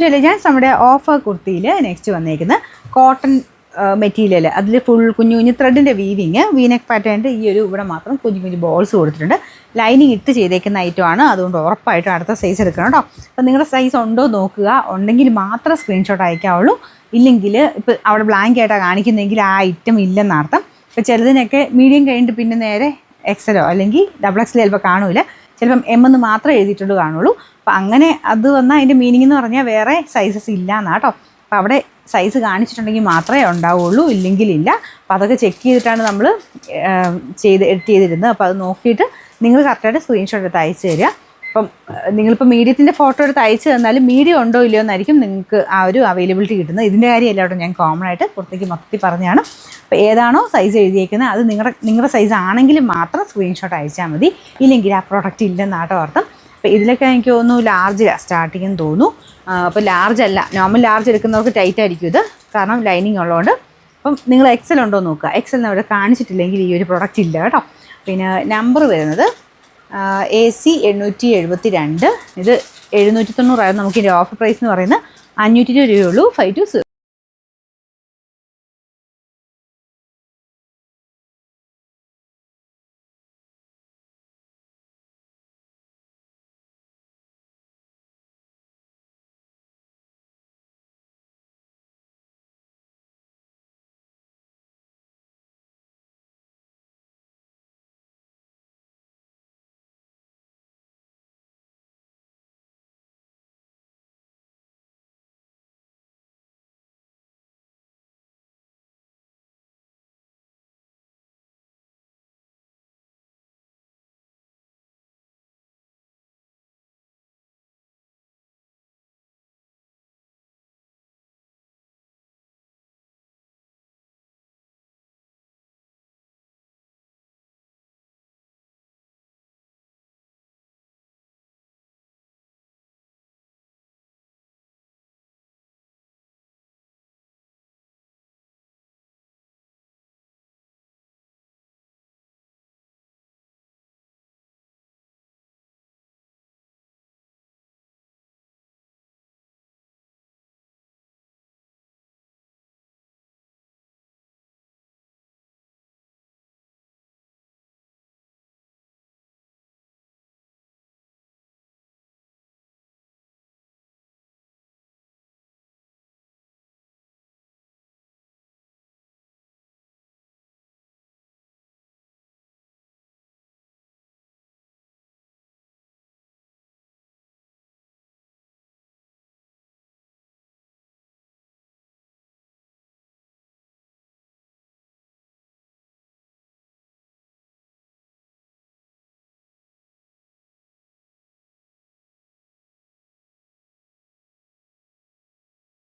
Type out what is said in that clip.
ജലജാൻസ് നമ്മുടെ offer കുർത്തിയിൽ next വന്നേക്കുന്ന cotton material, അതിൽ ഫുൾ കുഞ്ഞു കുഞ്ഞു ത്രെഡിൻ്റെ വീവിങ്, വീനെക്ക് പാറ്റേണിൻ്റെ ഈ ഒരു ഇവിടെ മാത്രം കുഞ്ഞു കുഞ്ഞു ബോൾസ് കൊടുത്തിട്ടുണ്ട്. ലൈനിങ് ഇട്ട് ചെയ്തേക്കുന്ന ഐറ്റമാണ്, അതുകൊണ്ട് ഉറപ്പായിട്ടും അടുത്ത സൈസ് എടുക്കണം കേട്ടോ. അപ്പോൾ നിങ്ങളുടെ സൈസ് ഉണ്ടോ നോക്കുക, ഉണ്ടെങ്കിൽ മാത്രം സ്ക്രീൻഷോട്ട് അയക്കാവുള്ളൂ. ഇല്ലെങ്കിൽ ഇപ്പോൾ അവിടെ ബ്ലാങ്ക് ആയിട്ടാണ് കാണിക്കുന്നതെങ്കിൽ ആ ഐറ്റം ഇല്ലെന്നർത്ഥം. ഇപ്പോൾ ചിലതിനൊക്കെ മീഡിയം കഴിഞ്ഞിട്ട് പിന്നെ നേരെ എക്സലോ അല്ലെങ്കിൽ ഡബിൾ എക്സലോ ചിലപ്പോൾ കാണില്ല, ചിലപ്പം എം എന്ന് മാത്രമേ എഴുതിയിട്ടുണ്ട് കാണുള്ളൂ. അപ്പോൾ അങ്ങനെ അത് വന്നാൽ അതിൻ്റെ മീനിങ് എന്ന് പറഞ്ഞാൽ വേറെ സൈസസ് ഇല്ല എന്നാണ് കേട്ടോ. അപ്പോൾ അവിടെ സൈസ് കാണിച്ചിട്ടുണ്ടെങ്കിൽ മാത്രമേ ഉണ്ടാവുള്ളൂ, ഇല്ലെങ്കിലില്ല. അപ്പോൾ അതൊക്കെ ചെക്ക് ചെയ്തിട്ടാണ് നമ്മൾ എഡിറ്റ് ചെയ്തിരുന്നത്. അപ്പോൾ അത് നോക്കിയിട്ട് നിങ്ങൾ കറക്റ്റായിട്ട് സ്ക്രീൻഷോട്ട് എടുത്ത് അയച്ചു തരിക. അപ്പം നിങ്ങളിപ്പോൾ മീഡിയത്തിൻ്റെ ഫോട്ടോ എടുത്ത് അയച്ചു തന്നാലും മീഡിയം ഉണ്ടോ ഇല്ലയോ എന്നായിരിക്കും നിങ്ങൾക്ക് ആ ഒരു അവൈലബിലിറ്റി കിട്ടുന്നത്. ഇതിൻ്റെ കാര്യമല്ല കേട്ടോ, ഞാൻ കോമൺ ആയിട്ട് പുറത്തേക്ക് മൊത്തത്തിൽ പറഞ്ഞാണ്. അപ്പോൾ ഏതാണോ സൈസ് എഴുതിയേക്കുന്നത് അത് നിങ്ങളുടെ സൈസ് ആണെങ്കിൽ മാത്രം സ്ക്രീൻഷോട്ട് അയച്ചാൽ മതി, ഇല്ലെങ്കിൽ ആ പ്രോഡക്റ്റ് ഇല്ലെന്നാട്ടോ അർത്ഥം. അപ്പോൾ ഇതിലൊക്കെ എനിക്ക് തോന്നുന്നു ലാർജിലാണ് സ്റ്റാർട്ടിങ് എന്ന് തോന്നുന്നു. അപ്പോൾ ലാർജ് അല്ല, നോർമൽ ലാർജ് എടുക്കുന്നവർക്ക് ടൈറ്റ് ആയിരിക്കും ഇത്, കാരണം ലൈനിങ് ഉള്ളതുകൊണ്ട്. അപ്പം നിങ്ങൾ എക്സൽ ഉണ്ടോ നോക്കുക, എക്സൽ അവിടെ കാണിച്ചിട്ടില്ലെങ്കിൽ ഈ ഒരു പ്രോഡക്റ്റ് ഇല്ല കേട്ടോ. പിന്നെ നമ്പർ വരുന്നത് AC 872, ഇത് 790 നമുക്ക് ഇതിൻ്റെ ഓഫർ പ്രൈസ് എന്ന് പറയുന്നത് 520 രൂപയുള്ളൂ. 520.